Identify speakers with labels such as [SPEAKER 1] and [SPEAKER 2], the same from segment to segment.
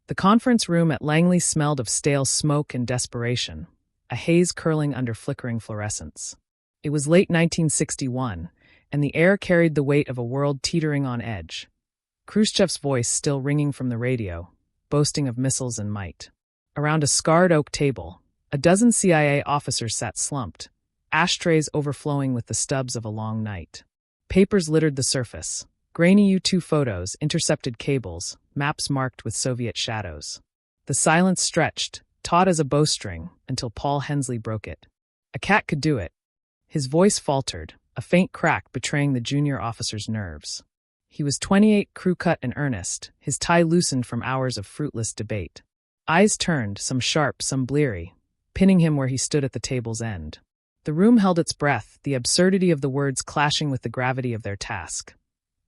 [SPEAKER 1] The conference room at Langley smelled of stale smoke and desperation, a haze curling under flickering fluorescence. It was late 1961, and the air carried the weight of a world teetering on edge. Khrushchev's voice still ringing from the radio, boasting of missiles and might. Around a scarred oak table, a dozen CIA officers sat slumped, ashtrays overflowing with the stubs of a long night. Papers littered the surface. Grainy U-2 photos, intercepted cables, maps marked with Soviet shadows. The silence stretched, taut as a bowstring, until Paul Hensley broke it. A cat could do it. His voice faltered, a faint crack betraying the junior officer's nerves. He was 28, crew-cut and earnest, his tie loosened from hours of fruitless debate. Eyes turned, some sharp, some bleary, pinning him where he stood at the table's end. The room held its breath, the absurdity of the words clashing with the gravity of their task.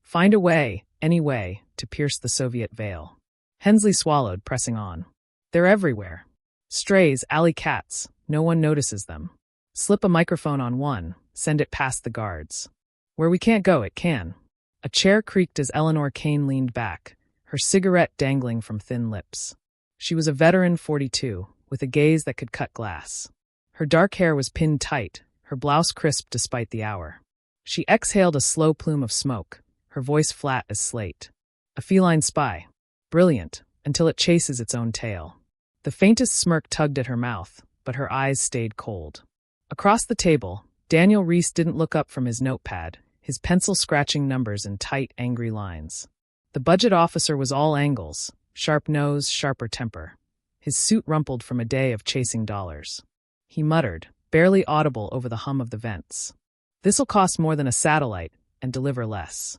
[SPEAKER 1] Find a way, any way, to pierce the Soviet veil. Hensley swallowed, pressing on. They're everywhere. Strays, alley cats, no one notices them. Slip a microphone on one, send it past the guards. Where we can't go, it can. A chair creaked as Eleanor Kane leaned back, her cigarette dangling from thin lips. She was a veteran 42, with a gaze that could cut glass. Her dark hair was pinned tight, her blouse crisp despite the hour. She exhaled a slow plume of smoke, her voice flat as slate. A feline spy. Brilliant, until it chases its own tail. The faintest smirk tugged at her mouth, but her eyes stayed cold. Across the table, Daniel Reese didn't look up from his notepad, his pencil scratching numbers in tight, angry lines. The budget officer was all angles, sharp nose, sharper temper. His suit rumpled from a day of chasing dollars. He muttered, barely audible over the hum of the vents. This'll cost more than a satellite, and deliver less.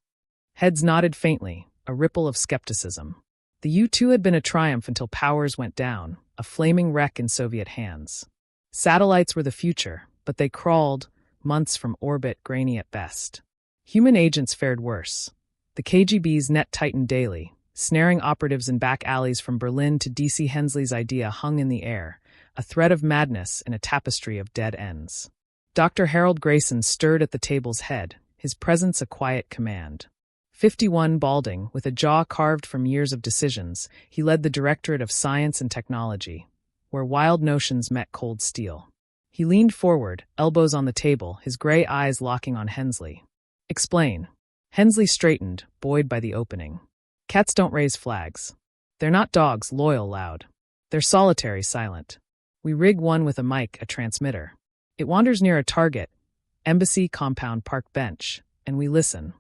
[SPEAKER 1] Heads nodded faintly, a ripple of skepticism. The U-2 had been a triumph until powers went down, a flaming wreck in Soviet hands. Satellites were the future, but they crawled, months from orbit, grainy at best. Human agents fared worse. The KGB's net tightened daily, snaring operatives in back alleys from Berlin to D.C. Hensley's idea hung in the air, a thread of madness in a tapestry of dead ends. Dr. Harold Grayson stirred at the table's head, his presence a quiet command. 51, balding, with a jaw carved from years of decisions, he led the Directorate of Science and Technology, where wild notions met cold steel. He leaned forward, elbows on the table, his gray eyes locking on Hensley. Explain. Hensley straightened, buoyed by the opening. Cats don't raise flags. They're not dogs, loyal, loud. They're solitary, silent. We rig one with a mic, a transmitter. It wanders near a target, embassy, compound, park bench, and we listen.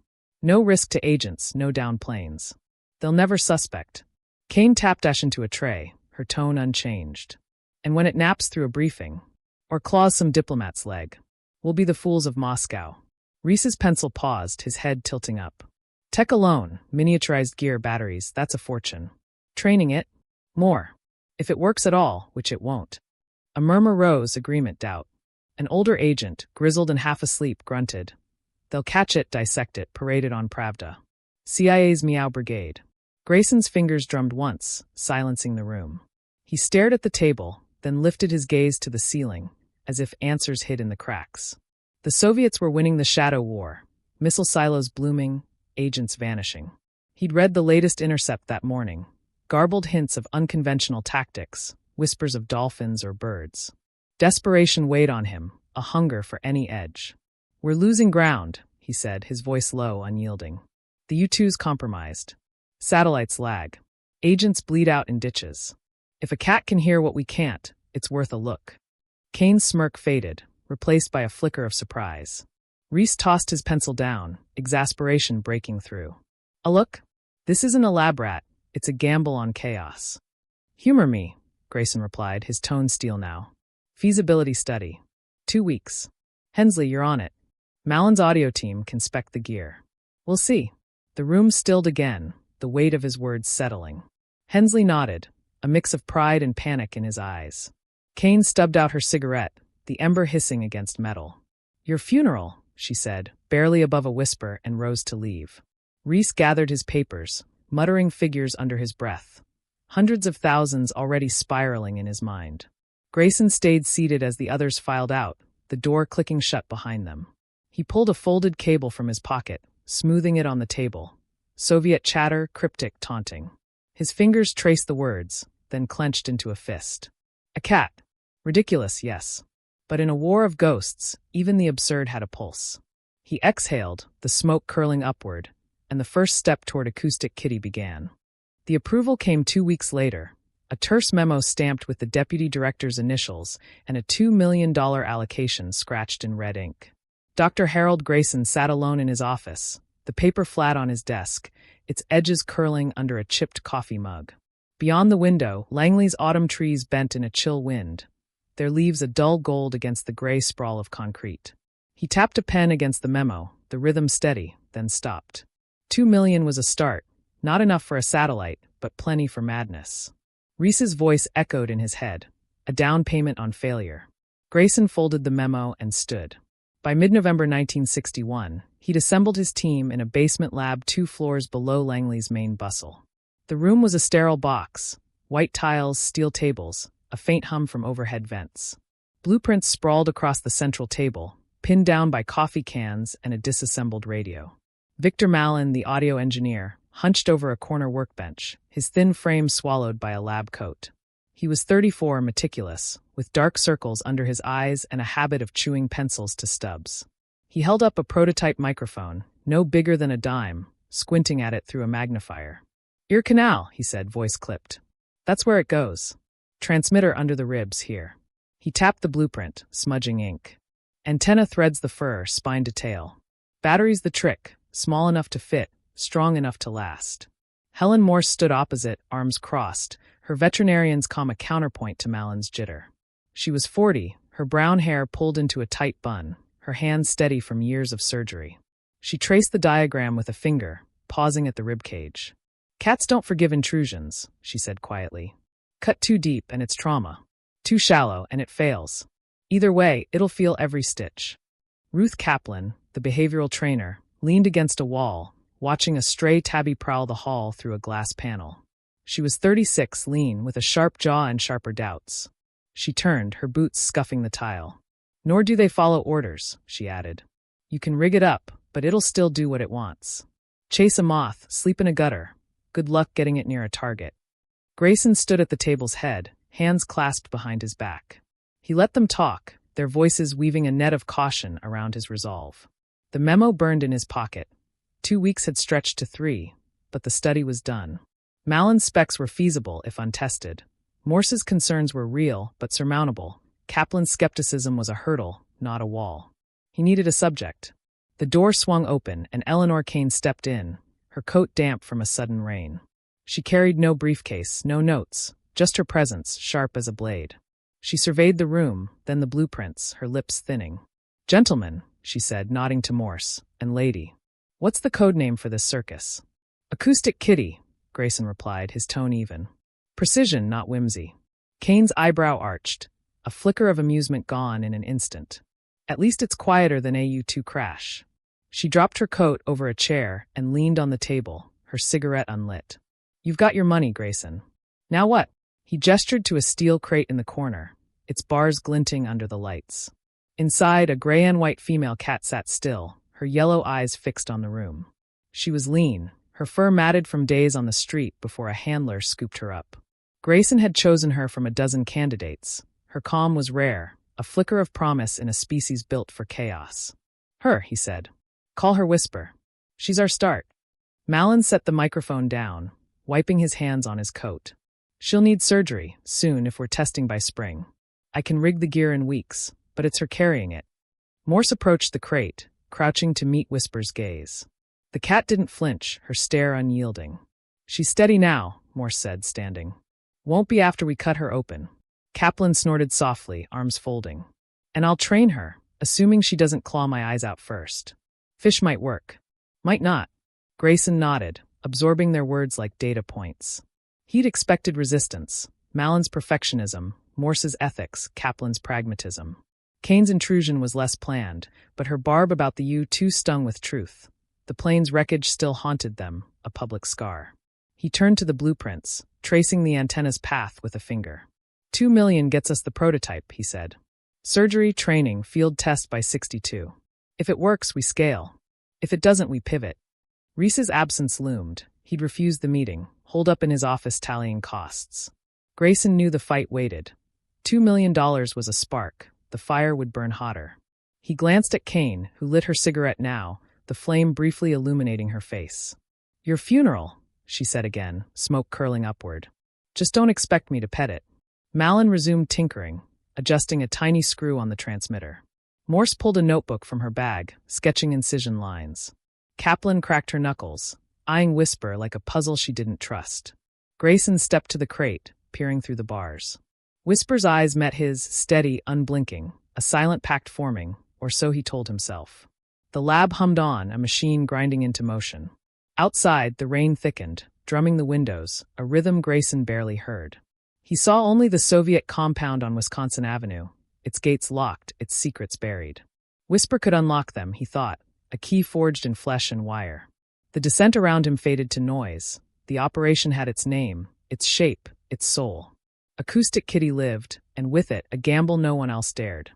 [SPEAKER 1] No risk to agents, no down planes. They'll never suspect. Kane tapped Ash into a tray, her tone unchanged. And when it naps through a briefing, or claws some diplomat's leg, we'll be the fools of Moscow. Reese's pencil paused, his head tilting up. Tech alone, miniaturized gear, batteries, that's a fortune. Training it? More. If it works at all, which it won't. A murmur rose, agreement, doubt. An older agent, grizzled and half asleep, grunted. They'll catch it, dissect it, parade it on Pravda. CIA's Meow Brigade. Grayson's fingers drummed once, silencing the room. He stared at the table, then lifted his gaze to the ceiling, as if answers hid in the cracks. The Soviets were winning the shadow war, missile silos blooming, agents vanishing. He'd read the latest intercept that morning, garbled hints of unconventional tactics, whispers of dolphins or birds. Desperation weighed on him, a hunger for any edge. We're losing ground, he said, his voice low, unyielding. The U-2's compromised. Satellites lag. Agents bleed out in ditches. If a cat can hear what we can't, it's worth a look. Kane's smirk faded, replaced by a flicker of surprise. Reese tossed his pencil down, exasperation breaking through. A look? This isn't a lab rat, it's a gamble on chaos. Humor me, Grayson replied, his tone steel now. Feasibility study. 2 weeks. Hensley, you're on it. Mallon's audio team can spec the gear. We'll see. The room stilled again, the weight of his words settling. Hensley nodded, a mix of pride and panic in his eyes. Kane stubbed out her cigarette, the ember hissing against metal. Your funeral, she said, barely above a whisper, and rose to leave. Reese gathered his papers, muttering figures under his breath. Hundreds of thousands already spiraling in his mind. Grayson stayed seated as the others filed out, the door clicking shut behind them. He pulled a folded cable from his pocket, smoothing it on the table. Soviet chatter, cryptic, taunting. His fingers traced the words, then clenched into a fist. A cat. Ridiculous, yes. But in a war of ghosts, even the absurd had a pulse. He exhaled, the smoke curling upward, and the first step toward Acoustic Kitty began. The approval came 2 weeks later, a terse memo stamped with the deputy director's initials and a $2 million allocation scratched in red ink. Dr. Harold Grayson sat alone in his office, the paper flat on his desk, its edges curling under a chipped coffee mug. Beyond the window, Langley's autumn trees bent in a chill wind, their leaves a dull gold against the gray sprawl of concrete. He tapped a pen against the memo, the rhythm steady, then stopped. $2 million was a start, not enough for a satellite, but plenty for madness. Reese's voice echoed in his head, a down payment on failure. Grayson folded the memo and stood. By mid-November 1961, he'd assembled his team in a basement lab 2 floors below Langley's main bustle. The room was a sterile box, white tiles, steel tables, a faint hum from overhead vents. Blueprints sprawled across the central table, pinned down by coffee cans and a disassembled radio. Victor Mallon, the audio engineer, hunched over a corner workbench, his thin frame swallowed by a lab coat. He was 34, meticulous, with dark circles under his eyes and a habit of chewing pencils to stubs. He held up a prototype microphone, no bigger than a dime, squinting at it through a magnifier. "Ear canal," he said, voice clipped. "That's where it goes. Transmitter under the ribs here." He tapped the blueprint, smudging ink. "Antenna threads the fur, spine to tail. Battery's the trick, small enough to fit, strong enough to last." Helen Morse stood opposite, arms crossed, her veterinarian's calm a counterpoint to Mallon's jitter. She was 40, her brown hair pulled into a tight bun, her hands steady from years of surgery. She traced the diagram with a finger, pausing at the ribcage. "Cats don't forgive intrusions," she said quietly. "Cut too deep and it's trauma. Too shallow and it fails. Either way, it'll feel every stitch." Ruth Kaplan, the behavioral trainer, leaned against a wall, watching a stray tabby prowl the hall through a glass panel. She was 36, lean, with a sharp jaw and sharper doubts. She turned, her boots scuffing the tile. "Nor do they follow orders," she added. "You can rig it up, but it'll still do what it wants. Chase a moth, sleep in a gutter. Good luck getting it near a target." Grayson stood at the table's head, hands clasped behind his back. He let them talk, their voices weaving a net of caution around his resolve. The memo burned in his pocket. 2 weeks had stretched to 3, but the study was done. Mallon's specs were feasible if untested. Morse's concerns were real, but surmountable. Kaplan's skepticism was a hurdle, not a wall. He needed a subject. The door swung open, and Eleanor Kane stepped in, her coat damp from a sudden rain. She carried no briefcase, no notes, just her presence, sharp as a blade. She surveyed the room, then the blueprints, her lips thinning. "Gentlemen," she said, nodding to Morse, "and lady. What's the code name for this circus?" "Acoustic Kitty," Grayson replied, his tone even. Precision, not whimsy. Kane's eyebrow arched, a flicker of amusement gone in an instant. "At least it's quieter than AU2 crash." She dropped her coat over a chair and leaned on the table, her cigarette unlit. "You've got your money, Grayson. Now what?" He gestured to a steel crate in the corner, its bars glinting under the lights. Inside, a gray and white female cat sat still, her yellow eyes fixed on the room. She was lean, her fur matted from days on the street before a handler scooped her up. Grayson had chosen her from a dozen candidates. Her calm was rare, a flicker of promise in a species built for chaos. "Her," he said. "Call her Whisper. She's our start." Mallon set the microphone down, wiping his hands on his coat. "She'll need surgery, soon if we're testing by spring. I can rig the gear in weeks, but it's her carrying it." Morse approached the crate, crouching to meet Whisper's gaze. The cat didn't flinch, her stare unyielding. "She's steady now," Morse said, standing. "Won't be after we cut her open." Kaplan snorted softly, arms folding. "And I'll train her, assuming she doesn't claw my eyes out first. Fish might work. Might not." Grayson nodded, absorbing their words like data points. He'd expected resistance, Mallon's perfectionism, Morse's ethics, Kaplan's pragmatism. Kane's intrusion was less planned, but her barb about the U2 stung with truth. The plane's wreckage still haunted them, a public scar. He turned to the blueprints, tracing the antenna's path with a finger. $2 million gets us the prototype, he said. Surgery, training, field test by 62. If it works, we scale. If it doesn't, we pivot. Reese's absence loomed. He'd refused the meeting, holed up in his office tallying costs. Grayson knew the fight waited. $2 million was a spark. The fire would burn hotter. He glanced at Kane, who lit her cigarette now, the flame briefly illuminating her face. "Your funeral," she said again, smoke curling upward. "Just don't expect me to pet it." Malin resumed tinkering, adjusting a tiny screw on the transmitter. Morse pulled a notebook from her bag, sketching incision lines. Kaplan cracked her knuckles, eyeing Whisper like a puzzle she didn't trust. Grayson stepped to the crate, peering through the bars. Whisper's eyes met his, steady, unblinking, a silent pact forming, or so he told himself. The lab hummed on, a machine grinding into motion. Outside, the rain thickened, drumming the windows, a rhythm Grayson barely heard. He saw only the Soviet compound on Wisconsin Avenue, its gates locked, its secrets buried. Whisper could unlock them, he thought, a key forged in flesh and wire. The descent around him faded to noise. The operation had its name, its shape, its soul. Acoustic Kitty lived, and with it, a gamble no one else dared.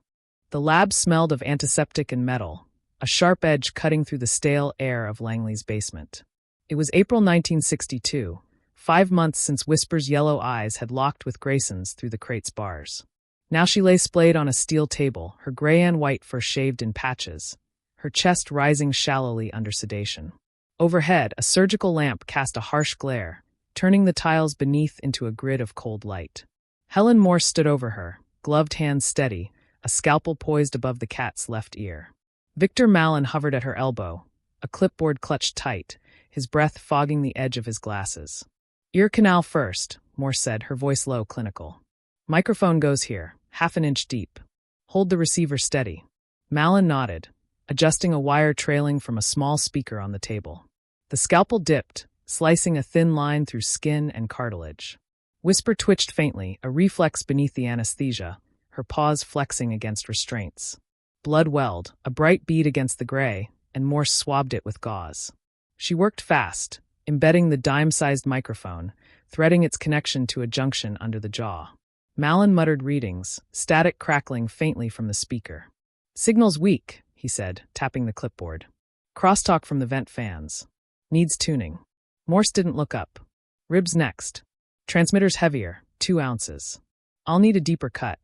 [SPEAKER 1] The lab smelled of antiseptic and metal, a sharp edge cutting through the stale air of Langley's basement. It was April 1962, 5 months since Whisper's yellow eyes had locked with Grayson's through the crate's bars. Now she lay splayed on a steel table, her gray and white fur shaved in patches, her chest rising shallowly under sedation. Overhead, a surgical lamp cast a harsh glare, turning the tiles beneath into a grid of cold light. Helen Morse stood over her, gloved hands steady, a scalpel poised above the cat's left ear. Victor Malin hovered at her elbow, a clipboard clutched tight, his breath fogging the edge of his glasses. "Ear canal first," Morse said, her voice low, clinical. "Microphone goes here, 1/2 inch deep. Hold the receiver steady." Malin nodded, adjusting a wire trailing from a small speaker on the table. The scalpel dipped, slicing a thin line through skin and cartilage. Whisper twitched faintly, a reflex beneath the anesthesia, her paws flexing against restraints. Blood welled, a bright bead against the gray, and Morse swabbed it with gauze. She worked fast, embedding the dime-sized microphone, threading its connection to a junction under the jaw. Malin muttered readings, static crackling faintly from the speaker. "Signal's weak," he said, tapping the clipboard. "Crosstalk from the vent fans. Needs tuning." Morse didn't look up. "Ribs next. Transmitter's heavier, 2 ounces. I'll need a deeper cut."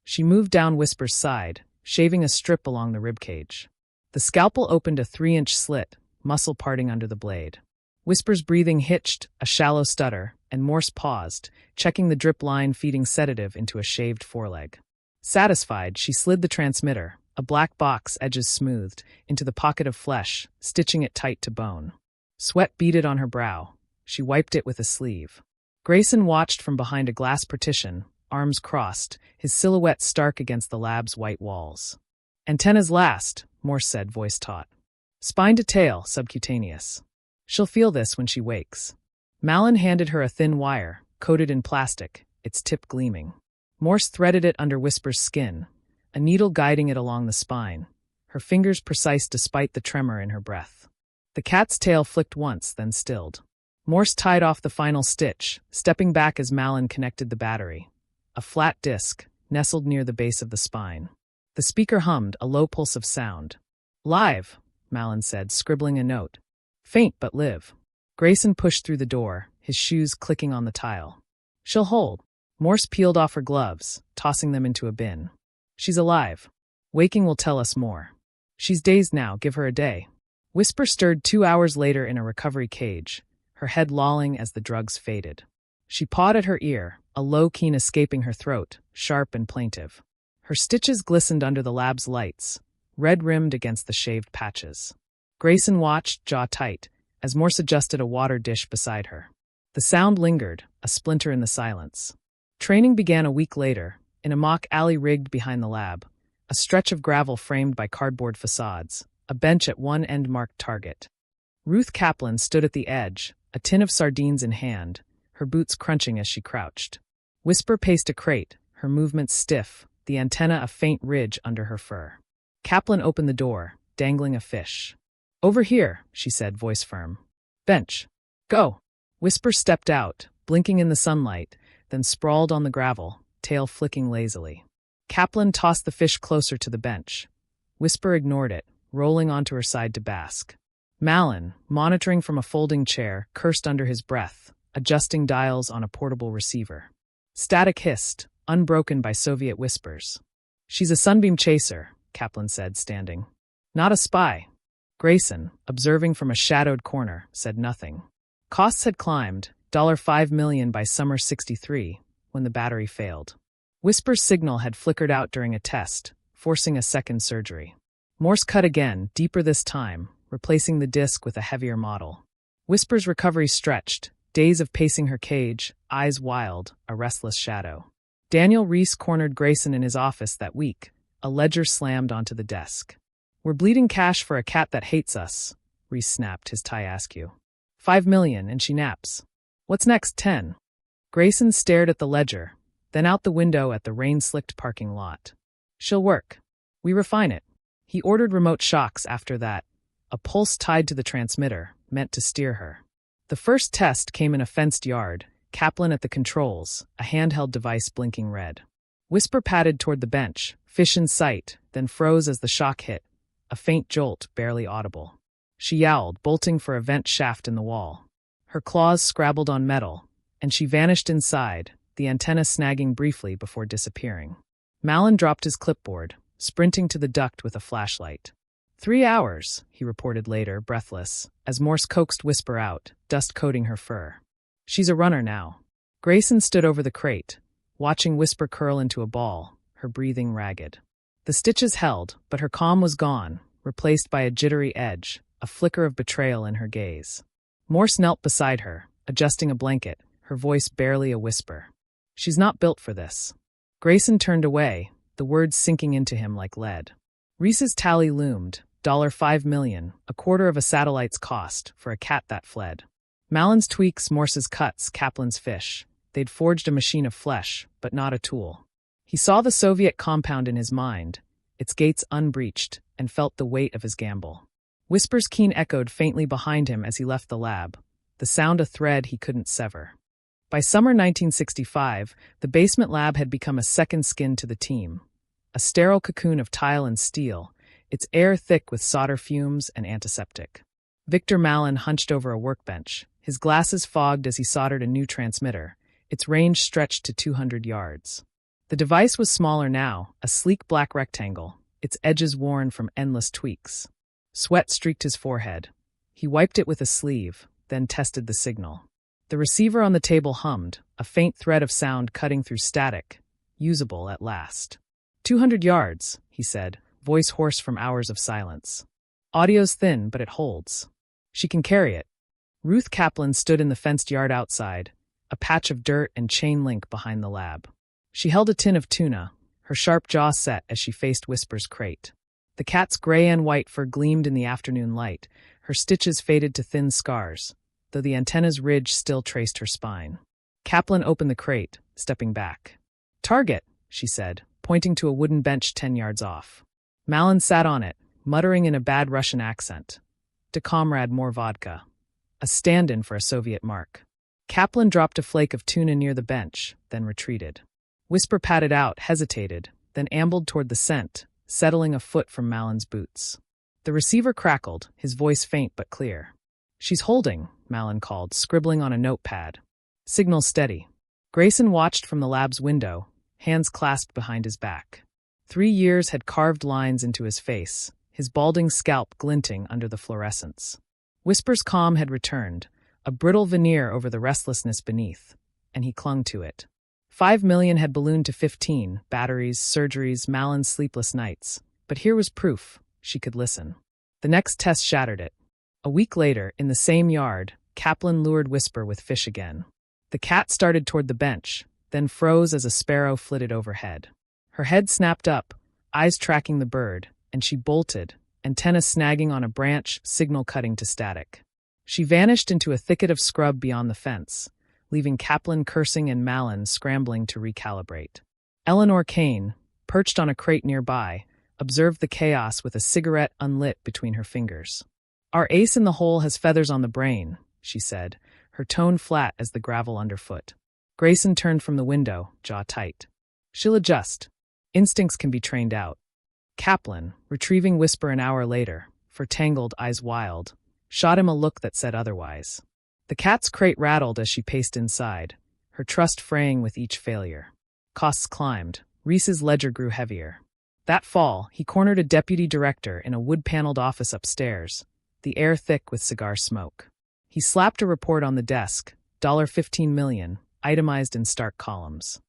[SPEAKER 1] She moved down Whisper's side, shaving a strip along the ribcage. The scalpel opened a 3-inch slit, muscle parting under the blade. Whisper's breathing hitched, a shallow stutter, and Morse paused, checking the drip line feeding sedative into a shaved foreleg. Satisfied, she slid the transmitter, a black box edges smoothed, into the pocket of flesh, stitching it tight to bone. Sweat beaded on her brow. She wiped it with a sleeve. Grayson watched from behind a glass partition, arms crossed, his silhouette stark against the lab's white walls. "Antennas last," Morse said, voice taut. "Spine to tail, subcutaneous. She'll feel this when she wakes." Malin handed her a thin wire, coated in plastic, its tip gleaming. Morse threaded it under Whisper's skin, a needle guiding it along the spine, her fingers precise despite the tremor in her breath. The cat's tail flicked once, then stilled. Morse tied off the final stitch, stepping back as Malin connected the battery. A flat disc, nestled near the base of the spine. The speaker hummed, a low pulse of sound. "Live," Malin said, scribbling a note. "Faint but live." Grayson pushed through the door, his shoes clicking on the tile. "She'll hold." Morse peeled off her gloves, tossing them into a bin. "She's alive. Waking will tell us more. She's dazed now, give her a day." Whisper stirred 2 hours later in a recovery cage, her head lolling as the drugs faded. She pawed at her ear, a low keen escaping her throat, sharp and plaintive. Her stitches glistened under the lab's lights, red-rimmed against the shaved patches. Grayson watched, jaw tight, as Morse adjusted a water dish beside her. The sound lingered, a splinter in the silence. Training began a week later, in a mock alley rigged behind the lab, a stretch of gravel framed by cardboard facades, a bench at one end marked target. Ruth Kaplan stood at the edge, a tin of sardines in hand, her boots crunching as she crouched. Whisper paced a crate, her movements stiff, the antenna a faint ridge under her fur. Kaplan opened the door, dangling a fish. "Over here," she said, voice firm. "Bench. Go." Whisper stepped out, blinking in the sunlight, then sprawled on the gravel, tail flicking lazily. Kaplan tossed the fish closer to the bench. Whisper ignored it, rolling onto her side to bask. Malin, monitoring from a folding chair, cursed under his breath, adjusting dials on a portable receiver. Static hissed, unbroken by Soviet whispers. "She's a sunbeam chaser," Kaplan said, standing. "Not a spy." Grayson, observing from a shadowed corner, said nothing. Costs had climbed, $5 million by summer '63, when the battery failed. Whisper's signal had flickered out during a test, forcing a second surgery. Morse cut again, deeper this time, replacing the disc with a heavier model. Whisper's recovery stretched, days of pacing her cage, eyes wild, a restless shadow. Daniel Reese cornered Grayson in his office that week. A ledger slammed onto the desk. "We're bleeding cash for a cat that hates us," Reese snapped, his tie askew. $5 million, and she naps. "What's next, 10? Grayson stared at the ledger, then out the window at the rain-slicked parking lot. "She'll work. We refine it." He ordered remote shocks after that, a pulse tied to the transmitter, meant to steer her. The first test came in a fenced yard, Kaplan at the controls, a handheld device blinking red. Whisper padded toward the bench, fish in sight, then froze as the shock hit, a faint jolt barely audible. She yowled, bolting for a vent shaft in the wall. Her claws scrabbled on metal, and she vanished inside, the antenna snagging briefly before disappearing. Malin dropped his clipboard, sprinting to the duct with a flashlight. 3 hours, he reported later, breathless, as Morse coaxed Whisper out, dust coating her fur. "She's a runner now." Grayson stood over the crate, watching Whisper curl into a ball, her breathing ragged. The stitches held, but her calm was gone, replaced by a jittery edge, a flicker of betrayal in her gaze. Morse knelt beside her, adjusting a blanket, her voice barely a whisper. "She's not built for this." Grayson turned away, the words sinking into him like lead. Reese's tally loomed, $5 million, a quarter of a satellite's cost, for a cat that fled. Malin's tweaks, Morse's cuts, Kaplan's fish. They'd forged a machine of flesh, but not a tool. He saw the Soviet compound in his mind, its gates unbreached, and felt the weight of his gamble. Whisper's keen echoed faintly behind him as he left the lab, the sound a thread he couldn't sever. By summer 1965, the basement lab had become a second skin to the team. A sterile cocoon of tile and steel, its air thick with solder fumes and antiseptic. Victor Malin hunched over a workbench, his glasses fogged as he soldered a new transmitter, its range stretched to 200 yards. The device was smaller now, a sleek black rectangle, its edges worn from endless tweaks. Sweat streaked his forehead. He wiped it with a sleeve, then tested the signal. The receiver on the table hummed, a faint thread of sound cutting through static, usable at last. 200 yards, he said, voice hoarse from hours of silence. Audio's thin, but it holds. She can carry it. Ruth Kaplan stood in the fenced yard outside, a patch of dirt and chain link behind the lab. She held a tin of tuna, her sharp jaw set as she faced Whisper's crate. The cat's gray and white fur gleamed in the afternoon light, her stitches faded to thin scars, though the antenna's ridge still traced her spine. Kaplan opened the crate, stepping back. "Target," she said, pointing to a wooden bench 10 yards off. Malin sat on it, muttering in a bad Russian accent. "To comrade, more vodka." A stand-in for a Soviet mark. Kaplan dropped a flake of tuna near the bench, then retreated. Whisper patted out, hesitated, then ambled toward the scent, settling a foot from Malin's boots. The receiver crackled, his voice faint but clear. "She's holding," Malin called, scribbling on a notepad. "Signal steady." Grayson watched from the lab's window, hands clasped behind his back. 3 years had carved lines into his face, his balding scalp glinting under the fluorescence. Whisper's calm had returned, a brittle veneer over the restlessness beneath, and he clung to it. 5 million had ballooned to 15, batteries, surgeries, Malin's sleepless nights. But here was proof. She could listen. The next test shattered it. A week later, in the same yard, Kaplan lured Whisper with fish again. The cat started toward the bench, then froze as a sparrow flitted overhead. Her head snapped up, eyes tracking the bird, and she bolted, antenna snagging on a branch, signal cutting to static. She vanished into a thicket of scrub beyond the fence, leaving Kaplan cursing and Malin scrambling to recalibrate. Eleanor Kane, perched on a crate nearby, observed the chaos with a cigarette unlit between her fingers. "Our ace in the hole has feathers on the brain," she said, her tone flat as the gravel underfoot. Grayson turned from the window, jaw tight. "She'll adjust. Instincts can be trained out." Kaplan, retrieving Whisper an hour later, for tangled, eyes wild, shot him a look that said otherwise. The cat's crate rattled as she paced inside, her trust fraying with each failure. Costs climbed. Reese's ledger grew heavier. That fall, he cornered a deputy director in a wood-paneled office upstairs, the air thick with cigar smoke. He slapped a report on the desk, $15 million, itemized in stark columns.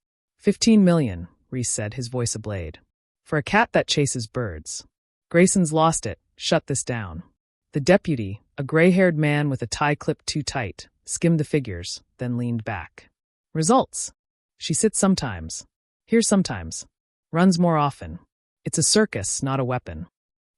[SPEAKER 1] $15 million, Reese said, his voice ablade. For a cat that chases birds. Grayson's lost it. Shut this down. The deputy, a gray-haired man with a tie clipped too tight, skimmed the figures, then leaned back. Results. She sits sometimes. Here sometimes. Runs more often. It's a circus, not a weapon.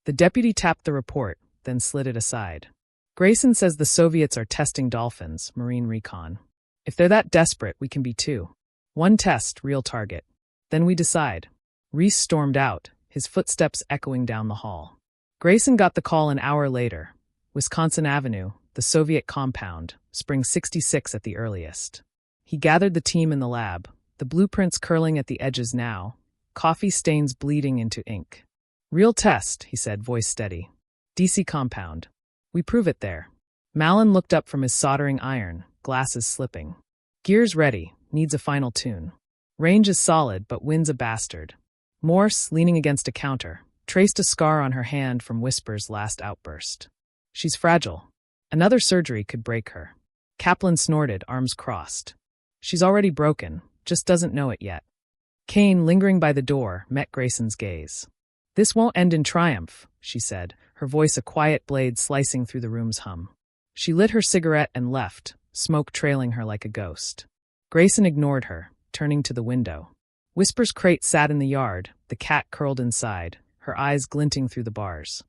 [SPEAKER 1] The deputy tapped the report, then slid it aside. Grayson says the Soviets are testing dolphins, marine recon. If they're that desperate, we can be too. One test, real target. Then we decide. Reese stormed out, his footsteps echoing down the hall. Grayson got the call an hour later. Wisconsin Avenue, the Soviet compound, spring 66 at the earliest. He gathered the team in the lab, the blueprints curling at the edges now, coffee stains bleeding into ink. Real test, he said, voice steady. DC compound. We prove it there. Malin looked up from his soldering iron, glasses slipping. Gears ready, needs a final tune. Range is solid, but wind's a bastard. Morse, leaning against a counter, traced a scar on her hand from Whisper's last outburst. She's fragile. Another surgery could break her. Kaplan snorted, arms crossed. She's already broken, just doesn't know it yet. Kane, lingering by the door, met Grayson's gaze. This won't end in triumph, she said, her voice a quiet blade slicing through the room's hum. She lit her cigarette and left, smoke trailing her like a ghost. Grayson ignored her, turning to the window. Whisper's crate sat in the yard, the cat curled inside, her eyes glinting through the bars.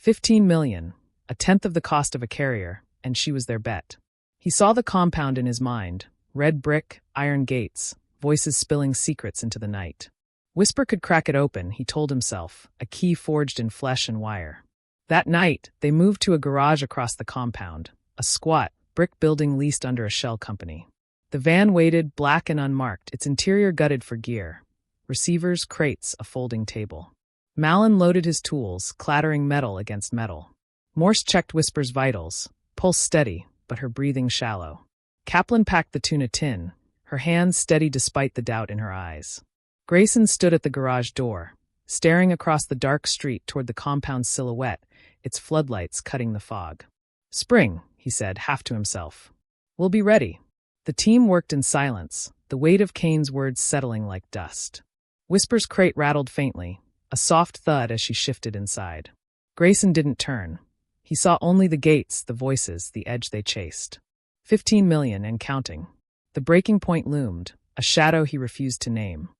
[SPEAKER 1] $15 million, a tenth of the cost of a carrier, and she was their bet. He saw the compound in his mind, red brick, iron gates, voices spilling secrets into the night. Whisper could crack it open, he told himself, a key forged in flesh and wire. That night, they moved to a garage across the compound, a squat, brick building leased under a shell company. The van waited, black and unmarked, its interior gutted for gear. Receivers, crates, a folding table. Malin loaded his tools, clattering metal against metal. Morse checked Whisper's vitals, pulse steady, but her breathing shallow. Kaplan packed the tuna tin, her hands steady despite the doubt in her eyes. Grayson stood at the garage door, staring across the dark street toward the compound's silhouette, its floodlights cutting the fog. Spring, he said, half to himself. We'll be ready. The team worked in silence, the weight of Kane's words settling like dust. Whisper's crate rattled faintly, a soft thud as she shifted inside. Grayson didn't turn. He saw only the gates, the voices, the edge they chased. 15 million and counting. The breaking point loomed, a shadow he refused to name.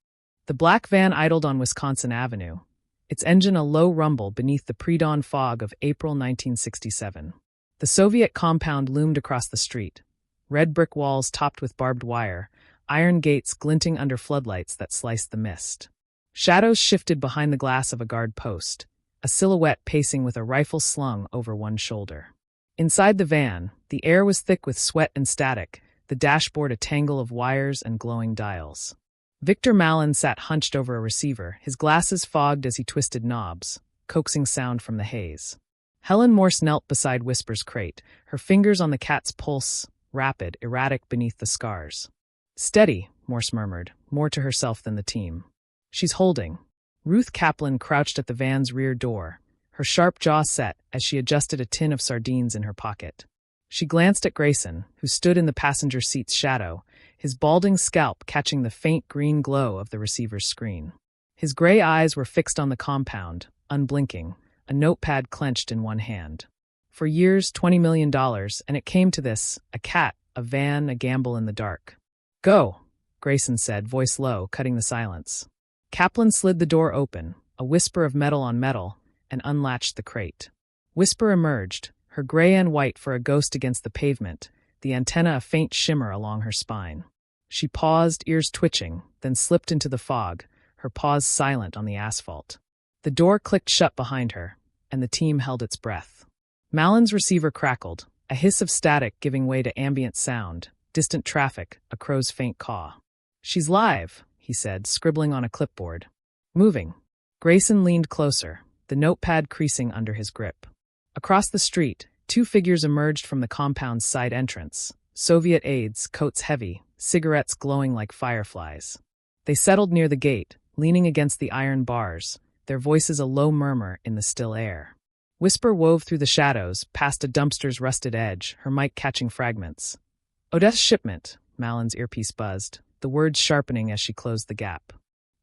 [SPEAKER 1] The black van idled on Wisconsin Avenue, its engine a low rumble beneath the pre-dawn fog of April 1967. The Soviet compound loomed across the street, red brick walls topped with barbed wire, iron gates glinting under floodlights that sliced the mist. Shadows shifted behind the glass of a guard post, a silhouette pacing with a rifle slung over one shoulder. Inside the van, the air was thick with sweat and static, the dashboard a tangle of wires and glowing dials. Victor Malin sat hunched over a receiver, his glasses fogged as he twisted knobs, coaxing sound from the haze. Helen Morse knelt beside Whisper's crate, her fingers on the cat's pulse, rapid, erratic beneath the scars. Steady, Morse murmured, more to herself than the team. She's holding. Ruth Kaplan crouched at the van's rear door, her sharp jaw set as she adjusted a tin of sardines in her pocket. She glanced at Grayson, who stood in the passenger seat's shadow, his balding scalp catching the faint green glow of the receiver's screen. His gray eyes were fixed on the compound, unblinking, a notepad clenched in one hand. For years, $20 million, and it came to this, a cat, a van, a gamble in the dark. Go, Grayson said, voice low, cutting the silence. Kaplan slid the door open, a whisper of metal on metal, and unlatched the crate. Whisper emerged, her gray and white for a ghost against the pavement, the antenna a faint shimmer along her spine. She paused, ears twitching, then slipped into the fog, her paws silent on the asphalt. The door clicked shut behind her, and the team held its breath. Malin's receiver crackled, a hiss of static giving way to ambient sound, distant traffic, a crow's faint caw. She's live, he said, scribbling on a clipboard. Moving. Grayson leaned closer, the notepad creasing under his grip. Across the street, Two figures emerged from the compound's side entrance, Soviet aides, coats heavy, cigarettes glowing like fireflies. They settled near the gate, leaning against the iron bars, their voices a low murmur in the still air. Whisper wove through the shadows, past a dumpster's rusted edge, her mic catching fragments. Odessa shipment, Malin's earpiece buzzed, the words sharpening as she closed the gap.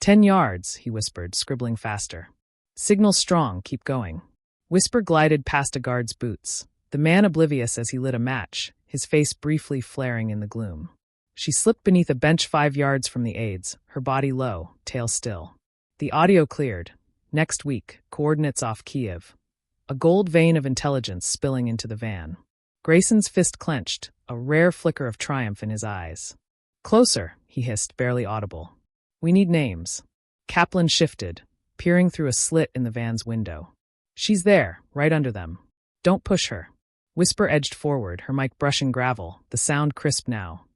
[SPEAKER 1] 10 yards, he whispered, scribbling faster. Signal strong, keep going. Whisper glided past a guard's boots, the man oblivious as he lit a match, his face briefly flaring in the gloom. She slipped beneath a bench 5 yards from the aides, her body low, tail still. The audio cleared. Next week, coordinates off Kiev. A gold vein of intelligence spilling into the van. Grayson's fist clenched, a rare flicker of triumph in his eyes. Closer, he hissed, barely audible. We need names. Kaplan shifted, peering through a slit in the van's window. She's there, right under them. Don't push her. Whisper edged forward, her mic brushing gravel, the sound crisp now.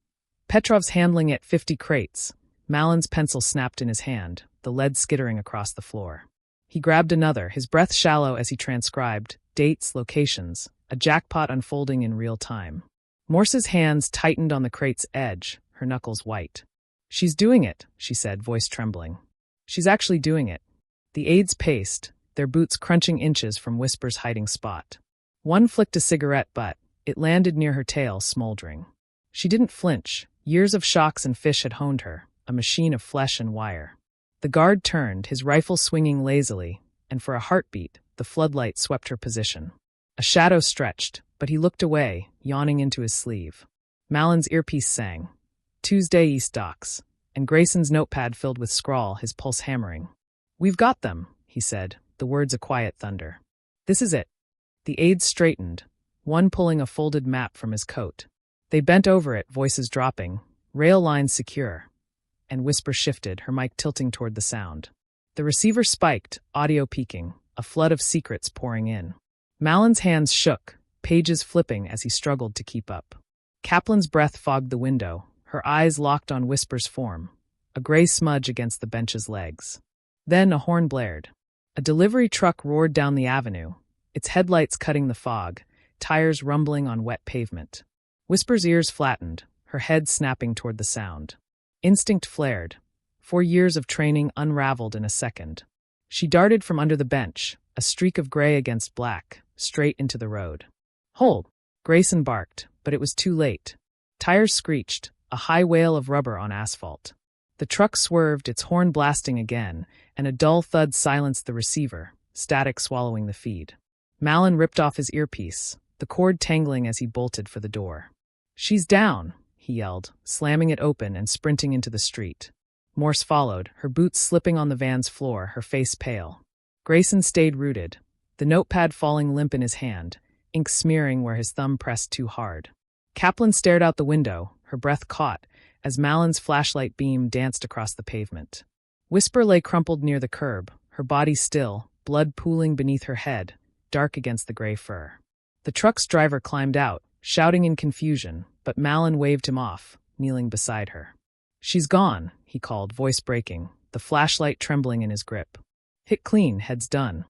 [SPEAKER 1] Petrov's handling at 50 crates. Malin's pencil snapped in his hand, the lead skittering across the floor. He grabbed another, his breath shallow as he transcribed, dates, locations, a jackpot unfolding in real time. Morse's hands tightened on the crate's edge, her knuckles white. She's doing it, she said, voice trembling. She's actually doing it. The aides paced, their boots crunching inches from Whisper's hiding spot. One flicked a cigarette butt. It landed near her tail, smoldering. She didn't flinch. Years of shocks and fish had honed her, a machine of flesh and wire. The guard turned, his rifle swinging lazily, and for a heartbeat, the floodlight swept her position. A shadow stretched, but he looked away, yawning into his sleeve. Malin's earpiece sang. Tuesday East Docks, and Grayson's notepad filled with scrawl, his pulse hammering. We've got them, he said, the words a quiet thunder. This is it. The aides straightened, one pulling a folded map from his coat. They bent over it, voices dropping, rail lines secure. And Whisper shifted, her mic tilting toward the sound. The receiver spiked, audio peaking, a flood of secrets pouring in. Malin's hands shook, pages flipping as he struggled to keep up. Kaplan's breath fogged the window, her eyes locked on Whisper's form, a gray smudge against the bench's legs. Then a horn blared. A delivery truck roared down the avenue, its headlights cutting the fog, tires rumbling on wet pavement. Whisper's ears flattened, her head snapping toward the sound. Instinct flared. 4 years of training unraveled in a second. She darted from under the bench, a streak of gray against black, straight into the road. Hold! Grayson barked, but it was too late. Tires screeched, a high wail of rubber on asphalt. The truck swerved, its horn blasting again, and a dull thud silenced the receiver, static swallowing the feed. Malin ripped off his earpiece, the cord tangling as he bolted for the door. She's down, he yelled, slamming it open and sprinting into the street. Morse followed, her boots slipping on the van's floor, her face pale. Grayson stayed rooted, the notepad falling limp in his hand, ink smearing where his thumb pressed too hard. Kaplan stared out the window, her breath caught, as Malin's flashlight beam danced across the pavement. Whisper lay crumpled near the curb, her body still, blood pooling beneath her head, dark against the gray fur. The truck's driver climbed out, shouting in confusion, but Malin waved him off, kneeling beside her. She's gone, he called, voice breaking, the flashlight trembling in his grip. Hit clean, head's done.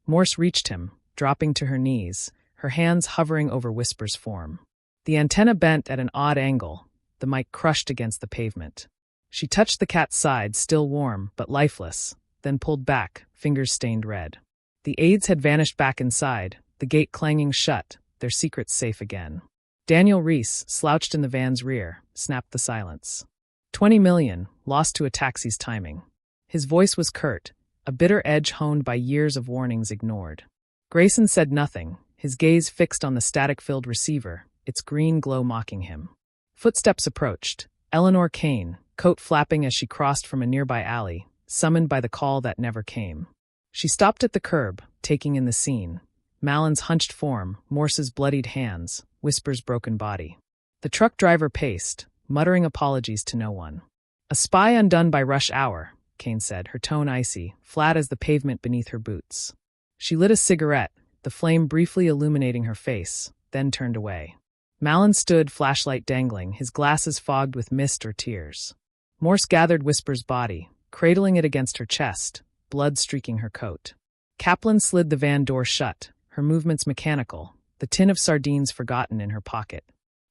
[SPEAKER 1] Morse reached him, dropping to her knees, her hands hovering over Whisper's form. The antenna bent at an odd angle, the mic crushed against the pavement. She touched the cat's side, still warm, but lifeless, then pulled back, fingers stained red. The aides had vanished back inside, the gate clanging shut, their secrets safe again. Daniel Reese, slouched in the van's rear, snapped the silence. 20 million, lost to a taxi's timing. His voice was curt, a bitter edge honed by years of warnings ignored. Grayson said nothing, his gaze fixed on the static-filled receiver, its green glow mocking him. Footsteps approached. Eleanor Kane, coat flapping as she crossed from a nearby alley, summoned by the call that never came. She stopped at the curb, taking in the scene. Malin's hunched form, Morse's bloodied hands, Whisper's broken body. The truck driver paced, muttering apologies to no one. A spy undone by rush hour, Kane said, her tone icy, flat as the pavement beneath her boots. She lit a cigarette, the flame briefly illuminating her face, then turned away. Malin stood, flashlight dangling, his glasses fogged with mist or tears. Morse gathered Whisper's body, cradling it against her chest, blood streaking her coat. Kaplan slid the van door shut, her movements mechanical, the tin of sardines forgotten in her pocket.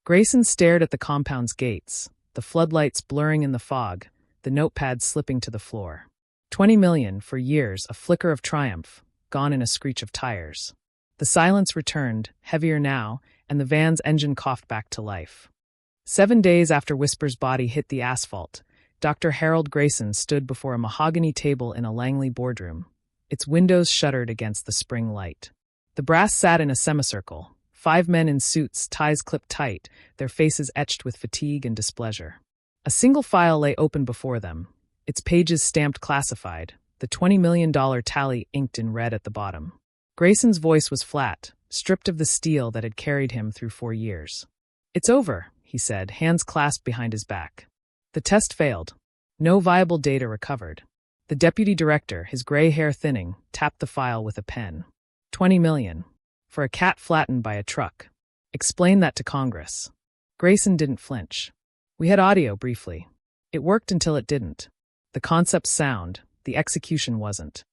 [SPEAKER 1] Grayson stared at the compound's gates, the floodlights blurring in the fog, the notepad slipping to the floor. 20 million, for years, a flicker of triumph, gone in a screech of tires. The silence returned, heavier now, and the van's engine coughed back to life. 7 days after Whisper's body hit the asphalt, Dr. Harold Grayson stood before a mahogany table in a Langley boardroom. Its windows shuttered against the spring light. The brass sat in a semicircle, 5 men in suits, ties clipped tight, their faces etched with fatigue and displeasure. A single file lay open before them, its pages stamped classified, the $20 million tally inked in red at the bottom. Grayson's voice was flat, stripped of the steel that had carried him through 4 years. "It's over," he said, hands clasped behind his back. The test failed. No viable data recovered. The deputy director, his gray hair thinning, tapped the file with a pen. 20 million. For a cat flattened by a truck. Explain that to Congress. Grayson didn't flinch. We had audio briefly. It worked until it didn't. The concept's sound, the execution wasn't.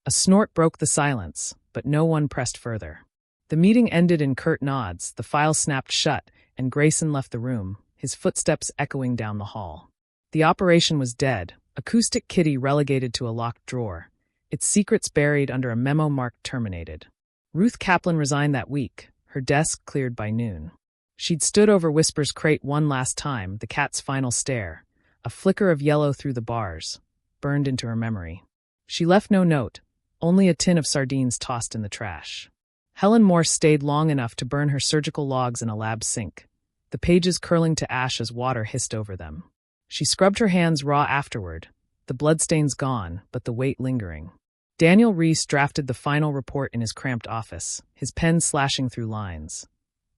[SPEAKER 1] A snort broke the silence, but no one pressed further. The meeting ended in curt nods, the file snapped shut, and Grayson left the room, his footsteps echoing down the hall. The operation was dead, Acoustic Kitty relegated to a locked drawer, its secrets buried under a memo marked terminated. Ruth Kaplan resigned that week, her desk cleared by noon. She'd stood over Whisper's crate one last time, the cat's final stare, a flicker of yellow through the bars, burned into her memory. She left no note, only a tin of sardines tossed in the trash. Helen Morse stayed long enough to burn her surgical logs in a lab sink, the pages curling to ash as water hissed over them. She scrubbed her hands raw afterward, the bloodstains gone, but the weight lingering. Daniel Reese drafted the final report in his cramped office, his pen slashing through lines.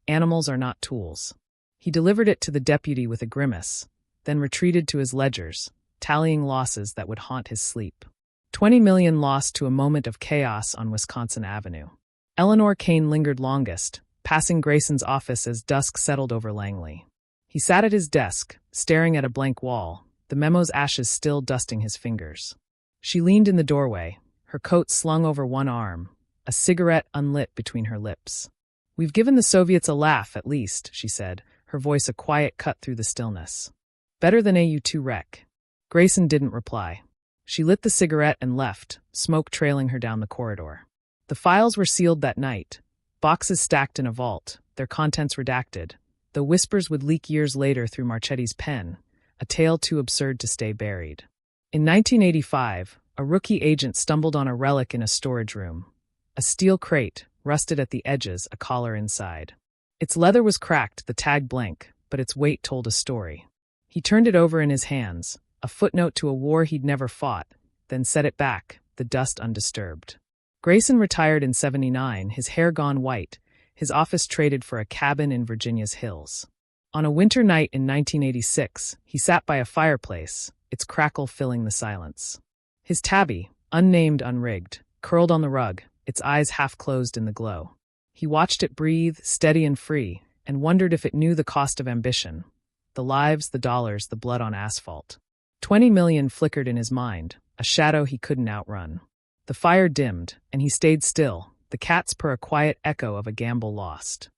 [SPEAKER 1] Animals are not tools. He delivered it to the deputy with a grimace, then retreated to his ledgers, tallying losses that would haunt his sleep. 20 million lost to a moment of chaos on Wisconsin Avenue. Eleanor Kane lingered longest, passing Grayson's office as dusk settled over Langley. He sat at his desk, staring at a blank wall, the memo's ashes still dusting his fingers. She leaned in the doorway, her coat slung over one arm, a cigarette unlit between her lips. "We've given the Soviets a laugh, at least," she said, her voice a quiet cut through the stillness. "Better than a U-2 wreck." Grayson didn't reply. She lit the cigarette and left, smoke trailing her down the corridor. The files were sealed that night, boxes stacked in a vault, their contents redacted, though whispers would leak years later through Marchetti's pen, a tale too absurd to stay buried. In 1985, a rookie agent stumbled on a relic in a storage room. A steel crate, rusted at the edges, a collar inside. Its leather was cracked, the tag blank, but its weight told a story. He turned it over in his hands, a footnote to a war he'd never fought, then set it back, the dust undisturbed. Grayson retired in '79, his hair gone white, his office traded for a cabin in Virginia's hills. On a winter night in 1986, he sat by a fireplace, its crackle filling the silence. His tabby, unnamed, unrigged, curled on the rug, its eyes half closed in the glow. He watched it breathe, steady and free, and wondered if it knew the cost of ambition. The lives, the dollars, the blood on asphalt. 20 million flickered in his mind, a shadow he couldn't outrun. The fire dimmed, and he stayed still, the cat's purr a quiet echo of a gamble lost.